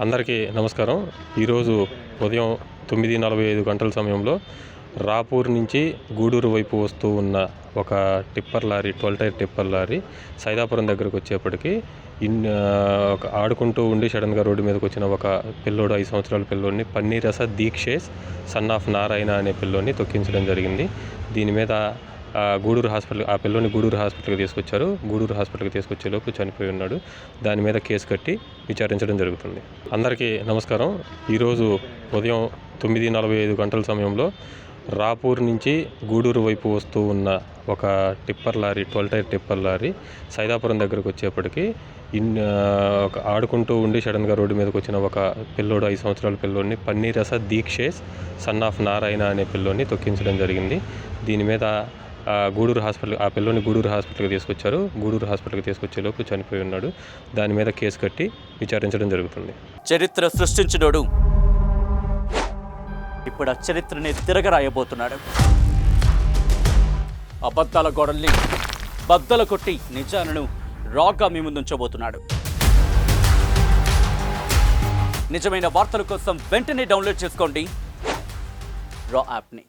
అందరికీ నమస్కారం. ఈరోజు ఉదయం 9:45 గంటల సమయంలో రాపూర్ నుంచి గూడూరు వైపు వస్తూ ఉన్న ఒక tipper lorry, 12 tyre tipper lorry Saidapuram దగ్గరకు వచ్చేప్పటికి ఆడుకుంటూ ఉండి సడన్గా రోడ్డు మీదకి వచ్చిన ఒక పిల్లోడు, 5 సంవత్సరాల పిల్లోడిని, పన్నీరస దీక్షేష్ సన్ ఆఫ్ నారాయణ అనే పిల్లోడిని తొక్కించడం జరిగింది. దీని మీద గూడూరు హాస్పిటల్, ఆ పిల్లోని గూడూరు హాస్పిటల్కి తీసుకొచ్చారు. గూడూరు హాస్పిటల్కి తీసుకొచ్చేలోపు చనిపోయి ఉన్నాడు. దాని మీద కేసు కట్టి విచారించడం జరుగుతుంది. అందరికీ నమస్కారం. ఈరోజు ఉదయం 9:45 గంటల సమయంలో రాపూర్ నుంచి గూడూరు వైపు వస్తూ ఉన్న ఒక tipper lorry, 12 tyre tipper lorry Saidapuram దగ్గరకు వచ్చేప్పటికి ఆడుకుంటూ ఉండి సడన్గా రోడ్డు మీదకి వచ్చిన ఒక పిల్లోడు, 5 సంవత్సరాల పిల్లోడిని, పన్నీరస దీక్షేష్ సన్ ఆఫ్ నారాయణ అనే పిల్లోడిని తొక్కించడం జరిగింది. దీని మీద గూడూరు హాస్పిటల్, ఆ పిల్లోని గూడూరు హాస్పిటల్కి తీసుకొచ్చారు. గూడూరు హాస్పిటల్కి తీసుకొచ్చేలోపు చనిపోయి ఉన్నాడు. దాని మీద కేసు కట్టి విచారించడం జరుగుతుంది. చరిత్ర సృష్టించినోడు ఇప్పుడు ఆ చరిత్రని తిరగరాయబోతున్నాడు. అబద్ధాల గోడల్ని బద్దలు కొట్టి నిజాలను రాగా మీ ముందుంచబోతున్నాడు. నిజమైన వార్తల కోసం వెంటనే డౌన్లోడ్ చేసుకోండి రా యాప్ని.